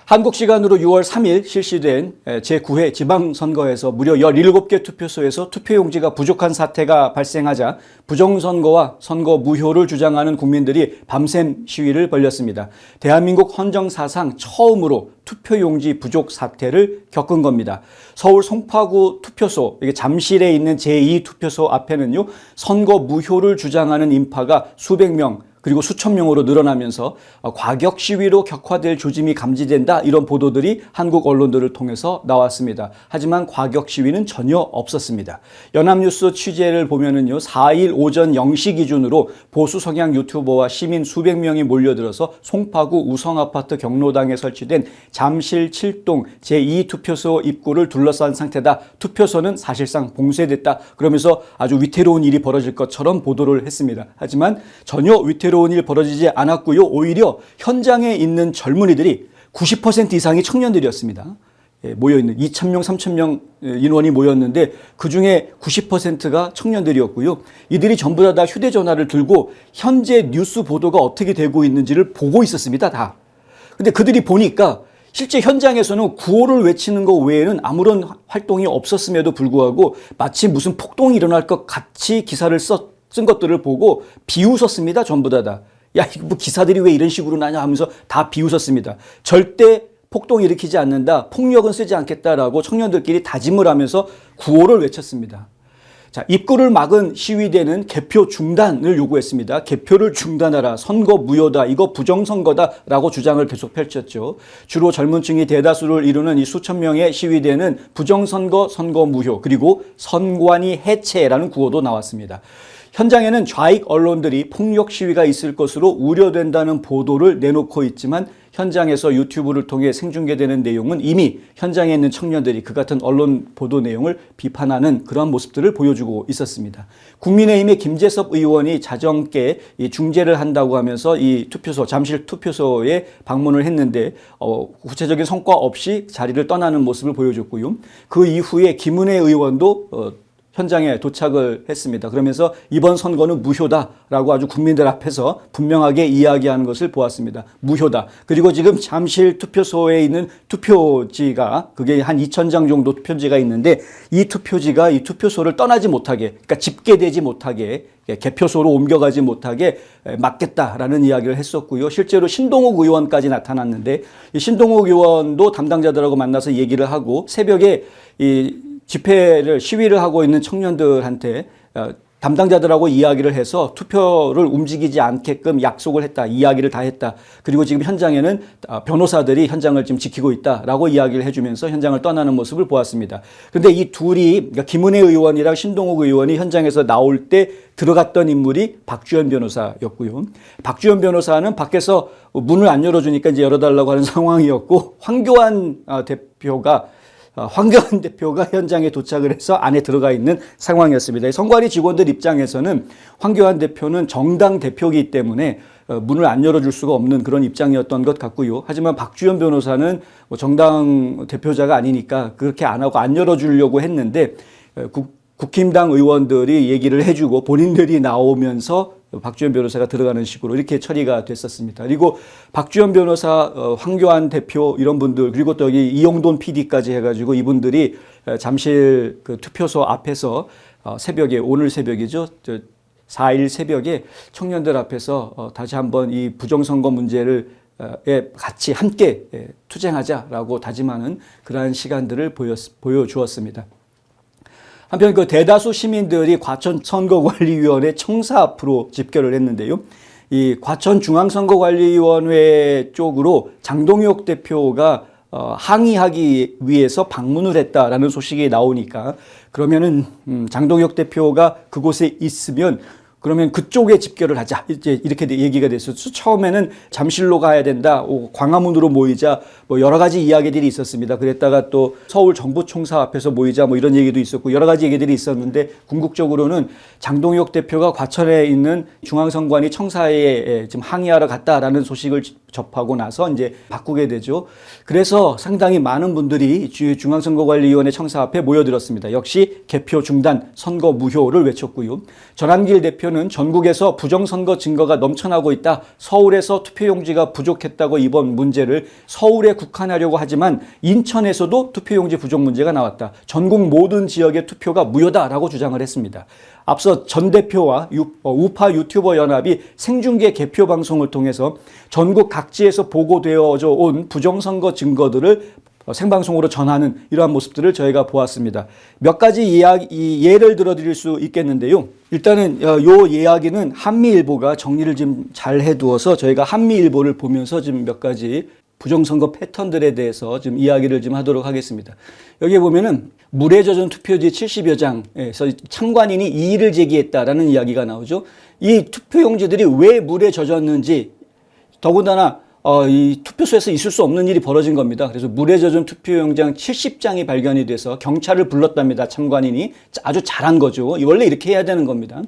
한국 시간으로 6월 3일 실시된 제9회 지방선거에서 무려 17개 투표소에서 투표용지가 부족한 사태가 발생하자 부정선거와 선거 무효를 주장하는 국민들이 밤샘 시위를 벌였습니다. 대한민국 헌정 사상 처음으로 투표용지 부족 사태를 겪은 겁니다. 서울 송파구 투표소, 이게 잠실에 있는 제2투표소 앞에는요, 선거 무효를 주장하는 인파가 수백 명, 그리고 수천 명으로 늘어나면서 과격 시위로 격화될 조짐이 감지된다, 이런 보도들이 한국 언론들을 통해서 나왔습니다. 하지만 과격 시위는 전혀 없었습니다. 연합뉴스 취재를 보면은요, 4일 오전 0시 기준으로 보수 성향 유튜버와 시민 수백 명이 몰려들어서 송파구 우성아파트 경로당에 설치된 잠실 7동 제2투표소 입구를 둘러싼 상태다. 투표소는 사실상 봉쇄됐다. 그러면서 아주 위태로운 일이 벌어질 것처럼 보도를 했습니다. 하지만 전혀 위태로운 일 벌어지지 않았고요. 오히려 현장에 있는 젊은이들이 90% 이상이 청년들이었습니다. 모여있는 2,000명, 3,000명 인원이 모였는데 그중에 90%가 청년들이었고요. 이들이 전부 다 휴대전화를 들고 현재 뉴스 보도가 어떻게 되고 있는지를 보고 있었습니다. 다. 근데 그들이 보니까 실제 현장에서는 구호를 외치는 것 외에는 아무런 활동이 없었음에도 불구하고 마치 무슨 폭동이 일어날 것 같이 기사를 쓴 것들을 보고 비웃었습니다. 전부 다. 야, 뭐 기사들이 왜 이런 식으로 나냐 하면서 다 비웃었습니다. 절대 폭동 일으키지 않는다, 폭력은 쓰지 않겠다라고 청년들끼리 다짐을 하면서 구호를 외쳤습니다. 자, 입구를 막은 시위대는 개표 중단을 요구했습니다. 개표를 중단하라, 선거 무효다, 이거 부정선거다라고 주장을 계속 펼쳤죠. 주로 젊은 층이 대다수를 이루는 이 수천 명의 시위대는 부정선거, 선거 무효, 그리고 선관위 해체라는 구호도 나왔습니다. 현장에는 좌익 언론들이 폭력 시위가 있을 것으로 우려된다는 보도를 내놓고 있지만 현장에서 유튜브를 통해 생중계되는 내용은 이미 현장에 있는 청년들이 그 같은 언론 보도 내용을 비판하는 그러한 모습들을 보여주고 있었습니다. 국민의힘의 김재섭 의원이 자정께 중재를 한다고 하면서 이 투표소, 잠실 투표소에 방문을 했는데 구체적인 성과 없이 자리를 떠나는 모습을 보여줬고요. 그 이후에 김은혜 의원도 현장에 도착을 했습니다. 그러면서 이번 선거는 무효다라고 아주 국민들 앞에서 분명하게 이야기하는 것을 보았습니다. 무효다. 그리고 지금 잠실 투표소에 있는 투표지가 그게 한 2,000장 정도 투표지가 있는데 이 투표지가 이 투표소를 떠나지 못하게, 그러니까 집계되지 못하게, 개표소로 옮겨가지 못하게 막겠다라는 이야기를 했었고요. 실제로 신동욱 의원까지 나타났는데 이 신동욱 의원도 담당자들하고 만나서 얘기를 하고 새벽에 이 집회를, 시위를 하고 있는 청년들한테 담당자들하고 이야기를 해서 투표를 움직이지 않게끔 약속을 했다, 이야기를 다 했다. 그리고 지금 현장에는 변호사들이 현장을 지금 지키고 있다라고 이야기를 해주면서 현장을 떠나는 모습을 보았습니다. 그런데 이 둘이, 그러니까 김은혜 의원이랑 신동욱 의원이 현장에서 나올 때 들어갔던 인물이 박주현 변호사였고요. 박주현 변호사는 밖에서 문을 안 열어주니까 이제 열어달라고 하는 상황이었고, 황교안 대표가 현장에 도착을 해서 안에 들어가 있는 상황이었습니다. 선관위 직원들 입장에서는 황교안 대표는 정당 대표이기 때문에 문을 안 열어줄 수가 없는 그런 입장이었던 것 같고요. 하지만 박주현 변호사는 정당 대표자가 아니니까 그렇게 안 하고 안 열어주려고 했는데 국힘당 의원들이 얘기를 해주고 본인들이 나오면서 박주현 변호사가 들어가는 식으로 이렇게 처리가 됐었습니다. 그리고 박주현 변호사, 황교안 대표 이런 분들, 그리고 또 여기 이용돈 PD까지 해가지고 이분들이 잠실 그 투표소 앞에서 새벽에, 오늘 새벽이죠. 4일 새벽에 청년들 앞에서 다시 한번 이 부정선거 문제를 같이 함께 투쟁하자라고 다짐하는 그러한 시간들을 보여주었습니다. 한편 그 대다수 시민들이 과천 선거관리위원회 청사 앞으로 집결을 했는데요. 이 과천 중앙선거관리위원회 쪽으로 장동혁 대표가 항의하기 위해서 방문을 했다라는 소식이 나오니까 그러면은 장동혁 대표가 그곳에 있으면 그러면 그쪽에 집결을 하자, 이제 이렇게 얘기가 됐었죠. 처음에는 잠실로 가야 된다, 광화문으로 모이자, 뭐 여러 가지 이야기들이 있었습니다. 그랬다가 또 서울 정부총사 앞에서 모이자, 뭐 이런 얘기도 있었고 여러 가지 얘기들이 있었는데 궁극적으로는 장동혁 대표가 과천에 있는 중앙선관위 청사에 지금 항의하러 갔다라는 소식을 접하고 나서 이제 바꾸게 되죠. 그래서 상당히 많은 분들이 중앙선거관리위원회 청사 앞에 모여들었습니다. 역시 개표 중단, 선거 무효를 외쳤고요. 전한길 대표 대표는 전국에서 부정선거 증거가 넘쳐나고 있다. 서울에서 투표용지가 부족했다고 이번 문제를 서울에 국한하려고 하지만 인천에서도 투표용지 부족 문제가 나왔다. 전국 모든 지역의 투표가 무효다라고 주장을 했습니다. 앞서 전 대표와 우파 유튜버 연합이 생중계 개표 방송을 통해서 전국 각지에서 보고되어져 온 부정선거 증거들을 생방송으로 전하는 이러한 모습들을 저희가 보았습니다. 몇 가지 예를 들어드릴 수 있겠는데요. 일단은 요 이야기는 한미일보가 정리를 좀 잘 해두어서 저희가 한미일보를 보면서 좀 몇 가지 부정선거 패턴들에 대해서 좀 이야기를 좀 하도록 하겠습니다. 여기 보면은 물에 젖은 투표지 70여 장에서 참관인이 이의를 제기했다라는 이야기가 나오죠. 이 투표용지들이 왜 물에 젖었는지 더군다나 이 투표소에서 있을 수 없는 일이 벌어진 겁니다. 그래서 물에 젖은 투표용지 70장이 발견이 돼서 경찰을 불렀답니다. 참관인이 아주 잘한 거죠. 원래 이렇게 해야 되는 겁니다.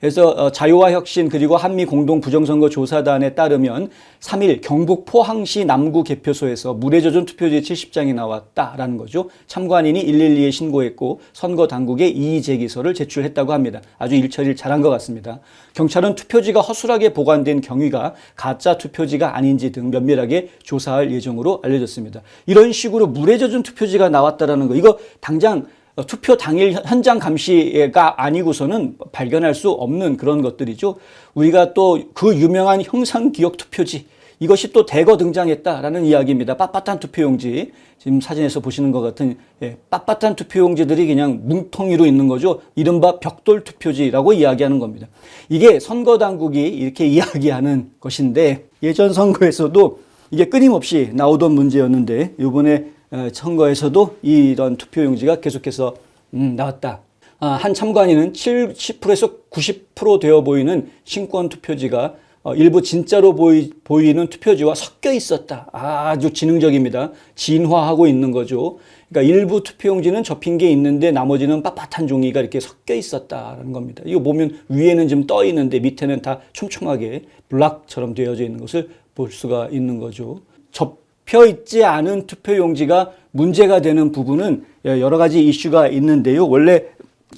그래서 자유와 혁신 그리고 한미 공동 부정선거 조사단에 따르면 3일 경북 포항시 남구 개표소에서 물에 젖은 투표지 70장이 나왔다라는 거죠. 참관인이 112에 신고했고 선거 당국에 이의 제기서를 제출했다고 합니다. 아주 일처리를 잘한 것 같습니다. 경찰은 투표지가 허술하게 보관된 경위가 가짜 투표지가 아닌지 등 면밀하게 조사할 예정으로 알려졌습니다. 이런 식으로 물에 젖은 투표지가 나왔다라는 거, 이거 당장 투표 당일 현장 감시가 아니고서는 발견할 수 없는 그런 것들이죠. 우리가 또 그 유명한 형상기억 투표지, 이것이 또 대거 등장했다라는 이야기입니다. 빳빳한 투표용지, 지금 사진에서 보시는 것 같은 빳빳한 투표용지들이 그냥 뭉텅이로 있는 거죠. 이른바 벽돌 투표지라고 이야기하는 겁니다. 이게 선거당국이 이렇게 이야기하는 것인데 예전 선거에서도 이게 끊임없이 나오던 문제였는데 이번에 선거에서도 이런 투표용지가 계속해서 나왔다. 한 참관인은 70%에서 90% 되어 보이는 신권 투표지가 일부 진짜로 보이는 투표지와 섞여 있었다. 아주 지능적입니다. 진화하고 있는 거죠. 그러니까 일부 투표용지는 접힌 게 있는데 나머지는 빳빳한 종이가 이렇게 섞여 있었다는 겁니다. 이거 보면 위에는 좀 떠 있는데 밑에는 다 촘촘하게 블락처럼 되어져 있는 것을 볼 수가 있는 거죠. 접혀 있지 않은 투표용지가 문제가 되는 부분은 여러 가지 이슈가 있는데요. 원래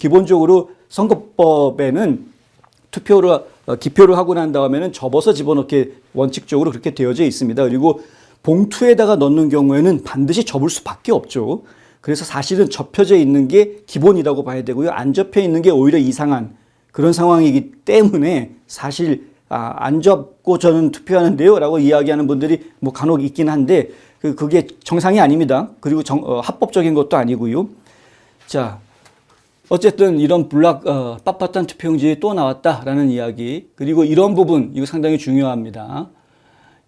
기본적으로 선거법에는 기표를 하고 난 다음에는 접어서 집어넣게 원칙적으로 그렇게 되어져 있습니다. 그리고 봉투에다가 넣는 경우에는 반드시 접을 수밖에 없죠. 그래서 사실은 접혀져 있는 게 기본이라고 봐야 되고요. 안 접혀 있는 게 오히려 이상한 그런 상황이기 때문에 사실 안 접고 저는 투표하는데요 라고 이야기하는 분들이 뭐 간혹 있긴 한데 그게 정상이 아닙니다. 그리고 합법적인 것도 아니고요. 자, 어쨌든 이런 빳빳한 투표용지 또 나왔다라는 이야기, 그리고 이런 부분 이거 상당히 중요합니다.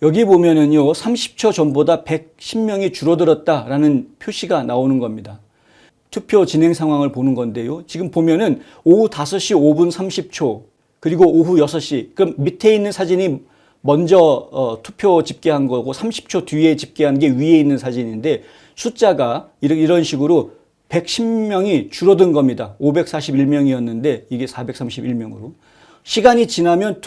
여기 보면은요 30초 전보다 110명이 줄어들었다라는 표시가 나오는 겁니다. 투표 진행 상황을 보는 건데요. 지금 보면은 오후 5시 5분 30초 그리고 오후 6시, 그럼 밑에 있는 사진이 먼저 투표 집계한 거고 30초 뒤에 집계한 게 위에 있는 사진인데 숫자가 이런 식으로 110명이 줄어든 겁니다. 541명이었는데 이게 431명으로. 시간이 지나면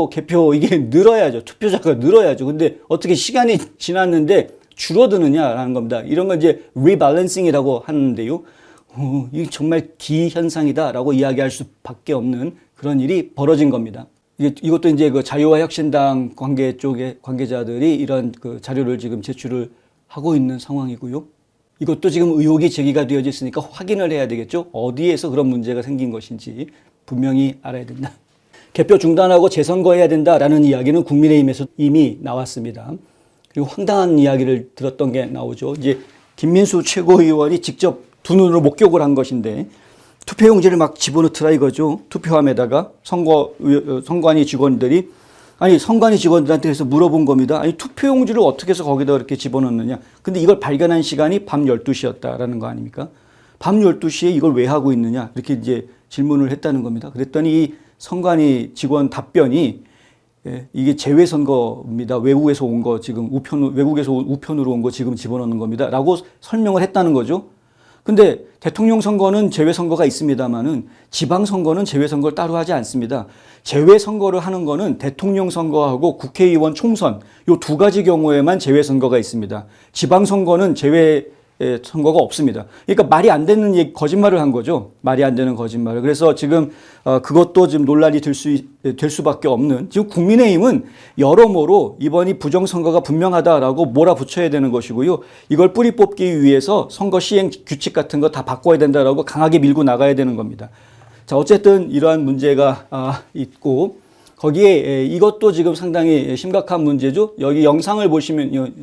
개표 이게 늘어야죠. 투표자가 늘어야죠. 근데 어떻게 시간이 지났는데 줄어드느냐라는 겁니다. 이런 건 이제 리밸런싱이라고 하는데요. 이게 정말 기현상이다라고 이야기할 수밖에 없는 그런 일이 벌어진 겁니다. 이것도 이제 그 자유와 혁신당 쪽의 관계자들이 이런 그 자료를 지금 제출을 하고 있는 상황이고요. 이것도 지금 의혹이 제기가 되어져 있으니까 확인을 해야 되겠죠. 어디에서 그런 문제가 생긴 것인지 분명히 알아야 된다. 개표 중단하고 재선거해야 된다라는 이야기는 국민의힘에서 이미 나왔습니다. 그리고 황당한 이야기를 들었던 게 나오죠. 이제 김민수 최고위원이 직접 두 눈으로 목격을 한 것인데 투표용지를 막 집어넣더라 이거죠. 투표함에다가 선관위 직원들이 선관위 직원들한테 해서 물어본 겁니다. 투표용지를 어떻게 해서 거기다 이렇게 집어넣느냐. 근데 이걸 발견한 시간이 밤 12시였다라는 거 아닙니까? 밤 12시에 이걸 왜 하고 있느냐. 이렇게 이제 질문을 했다는 겁니다. 그랬더니 이 선관위 직원 답변이 이게 재외선거입니다. 외국에서 온 거 지금 외국에서 우편으로 온 거 지금 집어넣는 겁니다. 라고 설명을 했다는 거죠. 근데 대통령 선거는 재외선거가 있습니다만은 지방선거는 재외선거를 따로 하지 않습니다. 재외선거를 하는 거는 대통령 선거하고 국회의원 총선 요 두 가지 경우에만 재외선거가 있습니다. 지방선거는 선거가 없습니다. 그러니까 말이 안 되는 거짓말을 한 거죠. 말이 안 되는 거짓말을. 그래서 지금 그것도 지금 논란이 될 수밖에 없는, 지금 국민의힘은 여러모로 이번이 부정선거가 분명하다라고 몰아붙여야 되는 것이고요. 이걸 뿌리 뽑기 위해서 선거 시행 규칙 같은 거 다 바꿔야 된다라고 강하게 밀고 나가야 되는 겁니다. 자, 어쨌든 이러한 문제가 있고, 거기에 이것도 지금 상당히 심각한 문제죠. 여기 영상을 보시면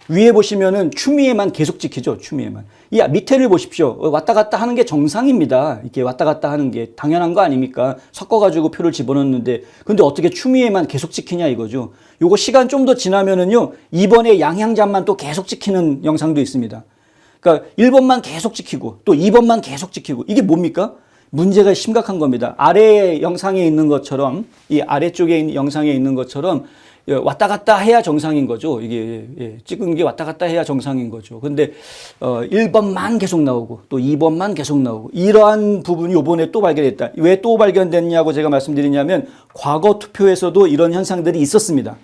위에 보시면은 추미애만 계속 찍히죠. 추미애만. 이 밑에를 보십시오. 왔다 갔다 하는 게 정상입니다. 이렇게 왔다 갔다 하는 게 당연한 거 아닙니까? 섞어가지고 표를 집어넣는데. 근데 어떻게 추미애만 계속 찍히냐 이거죠. 요거 시간 좀 더 지나면은요, 2번에 양향잔만 또 계속 찍히는 영상도 있습니다. 그러니까 1번만 계속 찍히고 또 2번만 계속 찍히고, 이게 뭡니까? 문제가 심각한 겁니다. 아래 영상에 있는 것처럼, 이 아래쪽에 있는 영상에 있는 것처럼 왔다 갔다 해야 정상인 거죠. 이게 찍은 게 왔다 갔다 해야 정상인 거죠. 근데 1번만 계속 나오고 또 2번만 계속 나오고, 이러한 부분이 이번에 또 발견됐다. 왜 또 발견됐냐고 제가 말씀드리냐면, 과거 투표에서도 이런 현상들이 있었습니다.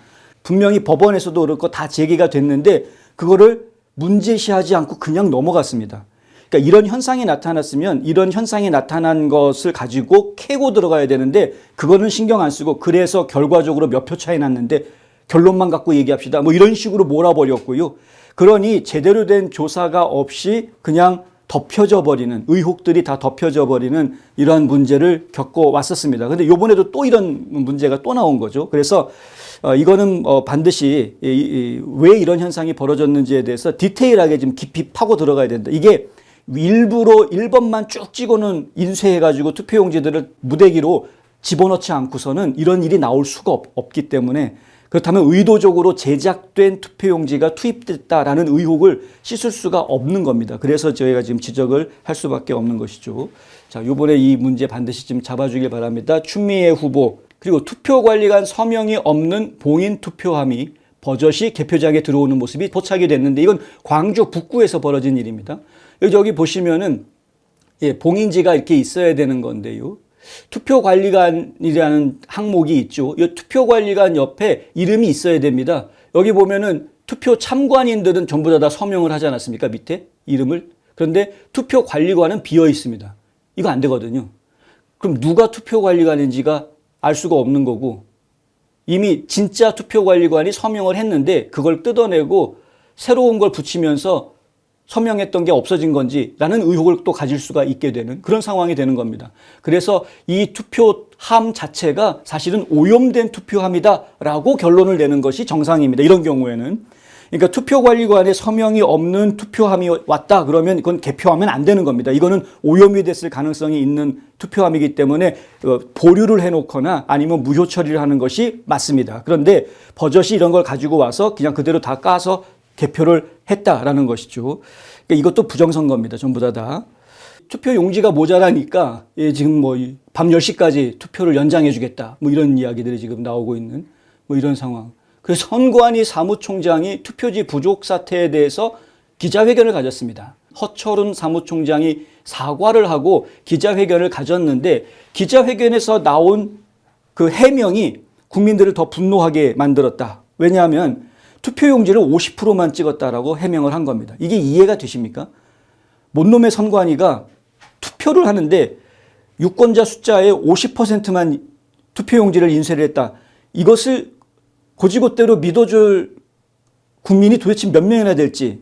분명히 법원에서도 그렇고 다 제기가 됐는데 그거를 문제시하지 않고 그냥 넘어갔습니다. 그러니까 이런 현상이 나타났으면 이런 현상이 나타난 것을 가지고 캐고 들어가야 되는데, 그거는 신경 안 쓰고, 그래서 결과적으로 몇 표 차이 났는데 결론만 갖고 얘기합시다, 뭐 이런 식으로 몰아버렸고요. 그러니 제대로 된 조사가 없이 그냥 덮여져 버리는, 의혹들이 다 덮여져 버리는 이러한 문제를 겪어 왔었습니다. 근데 요번에도 또 이런 문제가 또 나온 거죠. 그래서 이거는 반드시 왜 이런 현상이 벌어졌는지에 대해서 디테일하게 좀 깊이 파고 들어가야 된다. 이게 일부러 1번만 쭉 찍어는 인쇄해가지고 투표용지들을 무대기로 집어넣지 않고서는 이런 일이 나올 수가 없기 때문에, 그렇다면 의도적으로 제작된 투표용지가 투입됐다라는 의혹을 씻을 수가 없는 겁니다. 그래서 저희가 지금 지적을 할 수밖에 없는 것이죠. 자, 요번에 이 문제 반드시 좀 잡아주길 바랍니다. 추미애 후보, 그리고 투표관리관 서명이 없는 봉인 투표함이 버젓이 개표장에 들어오는 모습이 포착이 됐는데, 이건 광주 북구에서 벌어진 일입니다. 여기 보시면은 봉인지가 이렇게 있어야 되는 건데요. 투표관리관이라는 항목이 있죠. 이 투표관리관 옆에 이름이 있어야 됩니다. 여기 보면은 투표 참관인들은 전부 다 서명을 하지 않았습니까? 밑에 이름을. 그런데 투표관리관은 비어 있습니다. 이거 안 되거든요. 그럼 누가 투표관리관인지가 알 수가 없는 거고, 이미 진짜 투표관리관이 서명을 했는데 그걸 뜯어내고 새로운 걸 붙이면서 서명했던 게 없어진 건지 라는 의혹을 또 가질 수가 있게 되는 그런 상황이 되는 겁니다. 그래서 이 투표함 자체가 사실은 오염된 투표함이다라고 결론을 내는 것이 정상입니다. 이런 경우에는. 그러니까 투표관리관에 서명이 없는 투표함이 왔다 그러면 그건 개표하면 안 되는 겁니다. 이거는 오염이 됐을 가능성이 있는 투표함이기 때문에 보류를 해놓거나 아니면 무효 처리를 하는 것이 맞습니다. 그런데 버젓이 이런 걸 가지고 와서 그냥 그대로 다 까서 개표를 했다라는 것이죠. 그러니까 이것도 부정선거입니다. 전부 다. 투표 용지가 모자라니까 지금 뭐 밤 10시까지 투표를 연장해 주겠다, 뭐 이런 이야기들이 지금 나오고 있는 뭐 이런 상황. 그래서 선관위 사무총장이 투표지 부족 사태에 대해서 기자회견을 가졌습니다. 허철훈 사무총장이 사과를 하고 기자회견을 가졌는데, 기자회견에서 나온 그 해명이 국민들을 더 분노하게 만들었다. 왜냐하면 투표용지를 50%만 찍었다라고 해명을 한 겁니다. 이게 이해가 되십니까? 못놈의 선관위가 투표를 하는데 유권자 숫자의 50%만 투표용지를 인쇄를 했다. 이것을 고지고대로 믿어줄 국민이 도대체 몇 명이나 될지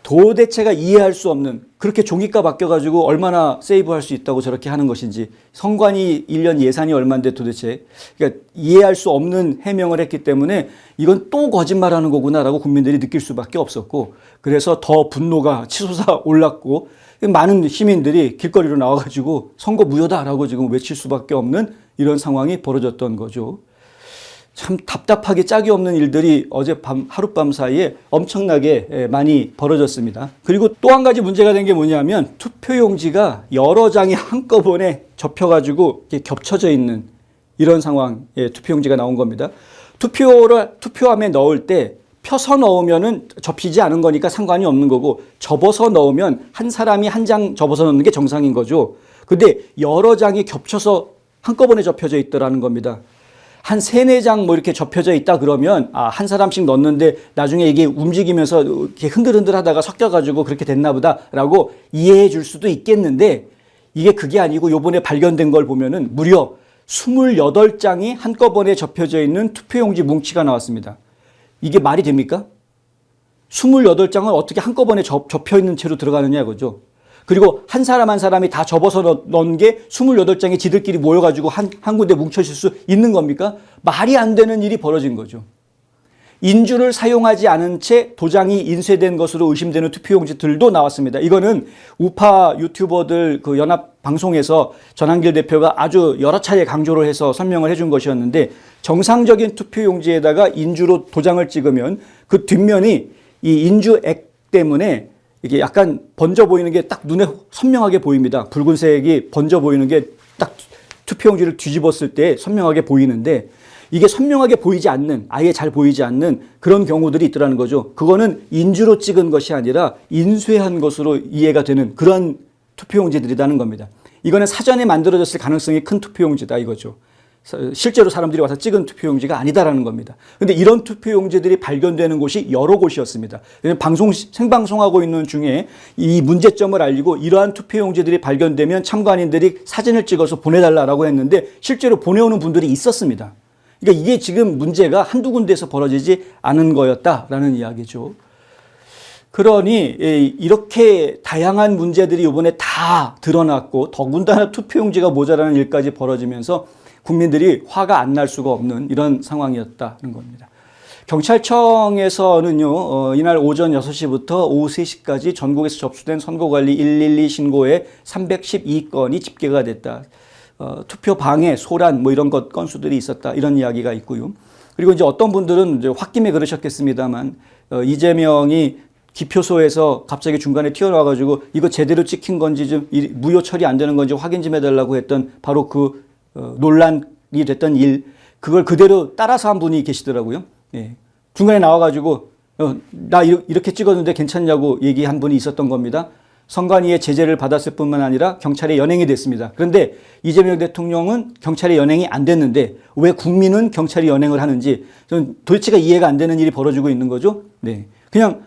도대체가 이해할 수 없는, 그렇게 종이가 바뀌어가지고 얼마나 세이브할 수 있다고 저렇게 하는 것인지, 선관위 1년 예산이 얼마인데 도대체, 그러니까 이해할 수 없는 해명을 했기 때문에 이건 또 거짓말하는 거구나라고 국민들이 느낄 수밖에 없었고, 그래서 더 분노가 치솟아 올랐고 많은 시민들이 길거리로 나와가지고 선거 무효다라고 지금 외칠 수밖에 없는 이런 상황이 벌어졌던 거죠. 참 답답하게 짝이 없는 일들이 어젯밤 하룻밤 사이에 엄청나게 많이 벌어졌습니다. 그리고 또 한 가지 문제가 된 게 뭐냐면, 투표용지가 여러 장이 한꺼번에 접혀가지고 겹쳐져 있는 이런 상황의 투표용지가 나온 겁니다. 투표함에 넣을 때 펴서 넣으면은 접히지 않은 거니까 상관이 없는 거고, 접어서 넣으면 한 사람이 한 장 접어서 넣는 게 정상인 거죠. 근데 여러 장이 겹쳐서 한꺼번에 접혀져 있더라는 겁니다. 한 3-4장 뭐 이렇게 접혀져 있다 그러면 한 사람씩 넣었는데 나중에 이게 움직이면서 이렇게 흔들흔들 하다가 섞여가지고 그렇게 됐나 보다라고 이해해 줄 수도 있겠는데 이게 그게 아니고 요번에 발견된 걸 보면은 무려 28장이 한꺼번에 접혀져 있는 투표용지 뭉치가 나왔습니다. 이게 말이 됩니까? 28장을 어떻게 한꺼번에 접혀 있는 채로 들어가느냐 이거죠. 그리고 한 사람 한 사람이 다 접어서 넣은 게 28장이 지들끼리 모여가지고 한 군데 뭉쳐질 수 있는 겁니까? 말이 안 되는 일이 벌어진 거죠. 인주를 사용하지 않은 채 도장이 인쇄된 것으로 의심되는 투표용지들도 나왔습니다. 이거는 우파 유튜버들 그 연합 방송에서 전한길 대표가 아주 여러 차례 강조를 해서 설명을 해준 것이었는데 정상적인 투표용지에다가 인주로 도장을 찍으면 그 뒷면이 이 인주액 때문에 이게 약간 번져 보이는 게 딱 눈에 선명하게 보입니다. 붉은색이 번져 보이는 게 딱 투표용지를 뒤집었을 때 선명하게 보이는데 이게 선명하게 보이지 않는, 아예 잘 보이지 않는 그런 경우들이 있더라는 거죠. 그거는 인주로 찍은 것이 아니라 인쇄한 것으로 이해가 되는 그런 투표용지들이라는 겁니다. 이거는 사전에 만들어졌을 가능성이 큰 투표용지다 이거죠. 실제로 사람들이 와서 찍은 투표용지가 아니다라는 겁니다. 그런데 이런 투표용지들이 발견되는 곳이 여러 곳이었습니다. 생방송하고 있는 중에 이 문제점을 알리고 이러한 투표용지들이 발견되면 참관인들이 사진을 찍어서 보내달라고 했는데 실제로 보내오는 분들이 있었습니다. 그러니까 이게 지금 문제가 한두 군데에서 벌어지지 않은 거였다라는 이야기죠. 그러니 이렇게 다양한 문제들이 이번에 다 드러났고 더군다나 투표용지가 모자라는 일까지 벌어지면서 국민들이 화가 안 날 수가 없는 이런 상황이었다는 겁니다. 경찰청에서는요, 이날 오전 6시부터 오후 3시까지 전국에서 접수된 선거관리 112 신고에 312건이 집계가 됐다. 투표 방해, 소란 뭐 이런 건수들이 있었다. 이런 이야기가 있고요. 그리고 이제 어떤 분들은 이제 홧김에 그러셨겠습니다만 이재명이 기표소에서 갑자기 중간에 튀어나와가지고 이거 제대로 찍힌 건지 좀 무효 처리 안 되는 건지 확인 좀 해달라고 했던 바로 그 논란이 됐던 일, 그걸 그대로 따라서 한 분이 계시더라고요. 예. 중간에 나와가지고 나 이렇게 찍었는데 괜찮냐고 얘기한 분이 있었던 겁니다. 선관위의 제재를 받았을 뿐만 아니라 경찰에 연행이 됐습니다. 그런데 이재명 대통령은 경찰에 연행이 안 됐는데 왜 국민은 경찰이 연행을 하는지 저는 도대체가 이해가 안 되는 일이 벌어지고 있는 거죠. 네. 그냥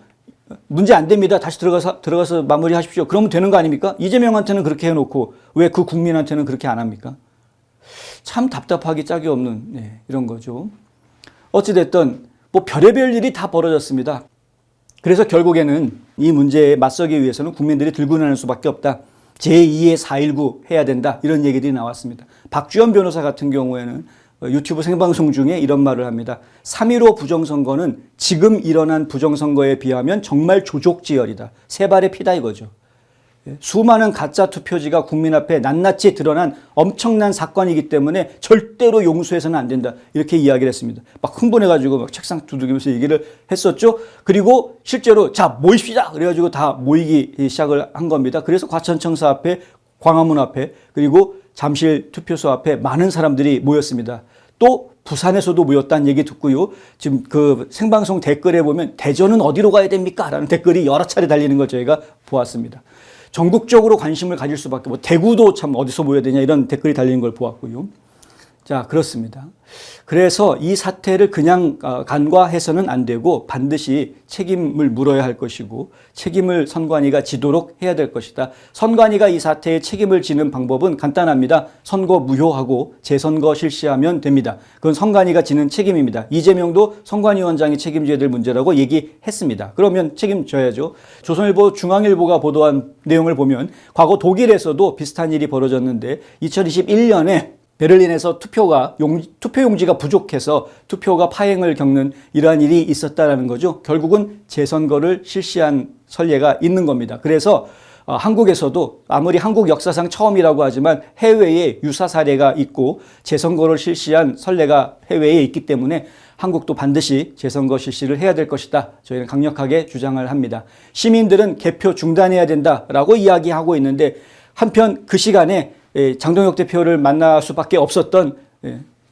문제 안 됩니다. 다시 들어가서 마무리하십시오. 그러면 되는 거 아닙니까? 이재명한테는 그렇게 해놓고 왜 그 국민한테는 그렇게 안 합니까? 참 답답하기 짝이 없는 이런 거죠. 어찌됐든 뭐 별의별 일이 다 벌어졌습니다. 그래서 결국에는 이 문제에 맞서기 위해서는 국민들이 들고 나갈 수밖에 없다. 제2의 4.19 해야 된다. 이런 얘기들이 나왔습니다. 박주현 변호사 같은 경우에는 유튜브 생방송 중에 이런 말을 합니다. 3.15 부정선거는 지금 일어난 부정선거에 비하면 정말 조족지혈이다. 세 발의 피다 이거죠. 수많은 가짜 투표지가 국민 앞에 낱낱이 드러난 엄청난 사건이기 때문에 절대로 용서해서는 안 된다. 이렇게 이야기를 했습니다. 막 흥분해가지고 막 책상 두들기면서 얘기를 했었죠. 그리고 실제로 자 모입시다. 그래가지고 다 모이기 시작을 한 겁니다. 그래서 과천청사 앞에, 광화문 앞에, 그리고 잠실 투표소 앞에 많은 사람들이 모였습니다. 또 부산에서도 모였다는 얘기 듣고요. 지금 그 생방송 댓글에 보면 대전은 어디로 가야 됩니까? 라는 댓글이 여러 차례 달리는 걸 저희가 보았습니다. 전국적으로 관심을 가질 수밖에, 뭐 대구도 참 어디서 모여야 되냐 이런 댓글이 달리는 걸 보았고요. 자, 그렇습니다. 그래서 이 사태를 그냥 간과해서는 안 되고 반드시 책임을 물어야 할 것이고 책임을 선관위가 지도록 해야 될 것이다. 선관위가 이 사태에 책임을 지는 방법은 간단합니다. 선거 무효하고 재선거 실시하면 됩니다. 그건 선관위가 지는 책임입니다. 이재명도 선관위원장이 책임져야 될 문제라고 얘기했습니다. 그러면 책임져야죠. 조선일보, 중앙일보가 보도한 내용을 보면 과거 독일에서도 비슷한 일이 벌어졌는데 2021년에 베를린에서 투표용지가 부족해서 투표가 파행을 겪는 이러한 일이 있었다는 거죠. 결국은 재선거를 실시한 선례가 있는 겁니다. 그래서 한국에서도 아무리 한국 역사상 처음이라고 하지만 해외에 유사 사례가 있고 재선거를 실시한 선례가 해외에 있기 때문에 한국도 반드시 재선거 실시를 해야 될 것이다. 저희는 강력하게 주장을 합니다. 시민들은 개표 중단해야 된다라고 이야기하고 있는데 한편 그 시간에 장동혁 대표를 만날 수밖에 없었던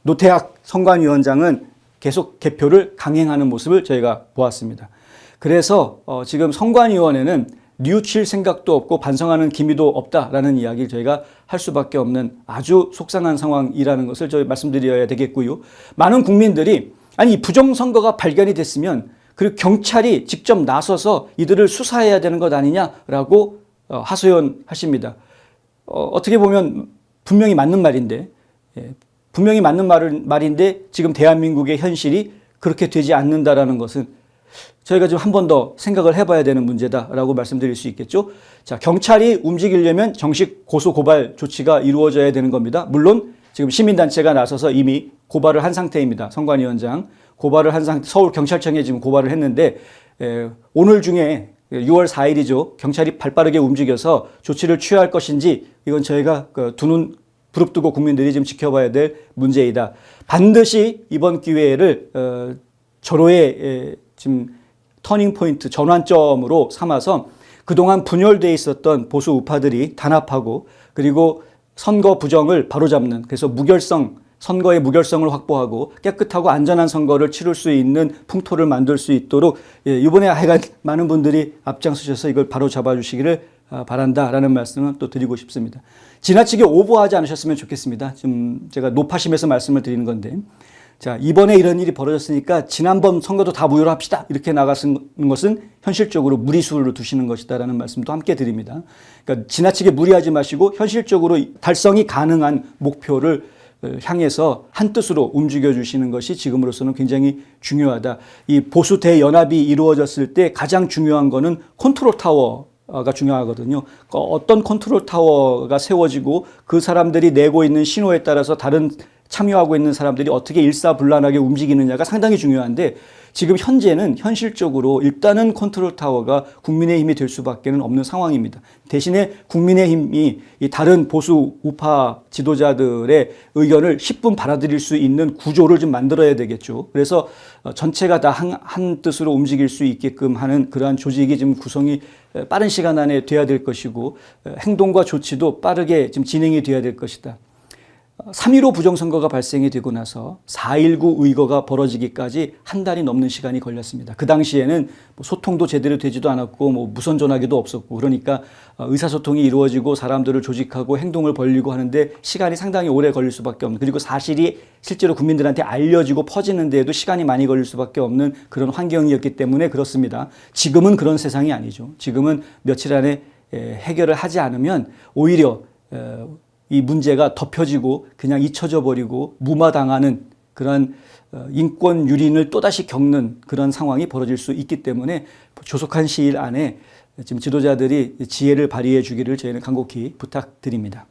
노태학 선관위원장은 계속 개표를 강행하는 모습을 저희가 보았습니다. 그래서 지금 선관위원회는 뉘우칠 생각도 없고 반성하는 기미도 없다라는 이야기를 저희가 할 수밖에 없는 아주 속상한 상황이라는 것을 저희 말씀드려야 되겠고요. 많은 국민들이 아니 부정선거가 발견이 됐으면 그리고 경찰이 직접 나서서 이들을 수사해야 되는 것 아니냐라고 하소연하십니다. 어떻게 보면 분명히 맞는 말인데 분명히 맞는 말인데 지금 대한민국의 현실이 그렇게 되지 않는다라는 것은 저희가 좀 한 번 더 생각을 해봐야 되는 문제다라고 말씀드릴 수 있겠죠. 자, 경찰이 움직이려면 정식 고소 고발 조치가 이루어져야 되는 겁니다. 물론 지금 시민단체가 나서서 이미 고발을 한 상태입니다. 선관위원장 고발을 한 상태, 서울경찰청에 지금 고발을 했는데 오늘 중에 6월 4일이죠. 경찰이 발빠르게 움직여서 조치를 취할 것인지 이건 저희가 두 눈 부릅뜨고 국민들이 좀 지켜봐야 될 문제이다. 반드시 이번 기회를 절호의 지금 터닝 포인트, 전환점으로 삼아서 그동안 분열되어 있었던 보수 우파들이 단합하고 그리고 선거 부정을 바로잡는, 그래서 선거의 무결성을 확보하고 깨끗하고 안전한 선거를 치를 수 있는 풍토를 만들 수 있도록 이번에 하여간 많은 분들이 앞장서셔서 이걸 바로잡아 주시기를 바란다라는 말씀을 또 드리고 싶습니다. 지나치게 오버하지 않으셨으면 좋겠습니다. 좀 제가 노파심에서 말씀을 드리는 건데, 자, 이번에 이런 일이 벌어졌으니까 지난번 선거도 다 무효로 합시다. 이렇게 나가는 것은 현실적으로 무리수를 두시는 것이다라는 말씀도 함께 드립니다. 그러니까 지나치게 무리하지 마시고 현실적으로 달성이 가능한 목표를 향해서 한 뜻으로 움직여 주시는 것이 지금으로서는 굉장히 중요하다. 이 보수 대연합이 이루어졌을 때 가장 중요한 거는 컨트롤 타워가 중요하거든요. 어떤 컨트롤 타워가 세워지고 그 사람들이 내고 있는 신호에 따라서 다른 참여하고 있는 사람들이 어떻게 일사불란하게 움직이느냐가 상당히 중요한데, 지금 현재는 현실적으로 일단은 컨트롤 타워가 국민의힘이 될 수밖에 없는 상황입니다. 대신에 국민의힘이 이 다른 보수 우파 지도자들의 의견을 10분 받아들일 수 있는 구조를 좀 만들어야 되겠죠. 그래서 전체가 다 한 뜻으로 움직일 수 있게끔 하는 그러한 조직이 지금 구성이 빠른 시간 안에 돼야 될 것이고, 행동과 조치도 빠르게 지금 진행이 돼야 될 것이다. 3.15 부정선거가 발생이 되고 나서 4.19 의거가 벌어지기까지 한 달이 넘는 시간이 걸렸습니다. 그 당시에는 소통도 제대로 되지도 않았고 무선 전화기도 없었고, 그러니까 의사소통이 이루어지고 사람들을 조직하고 행동을 벌리고 하는데 시간이 상당히 오래 걸릴 수밖에 없는, 그리고 사실이 실제로 국민들한테 알려지고 퍼지는 데에도 시간이 많이 걸릴 수밖에 없는 그런 환경이었기 때문에 그렇습니다. 지금은 그런 세상이 아니죠. 지금은 며칠 안에 해결을 하지 않으면 오히려 이 문제가 덮여지고 그냥 잊혀져 버리고 무마당하는 그런 인권 유린을 또다시 겪는 그런 상황이 벌어질 수 있기 때문에 조속한 시일 안에 지금 지도자들이 지혜를 발휘해 주기를 저희는 간곡히 부탁드립니다.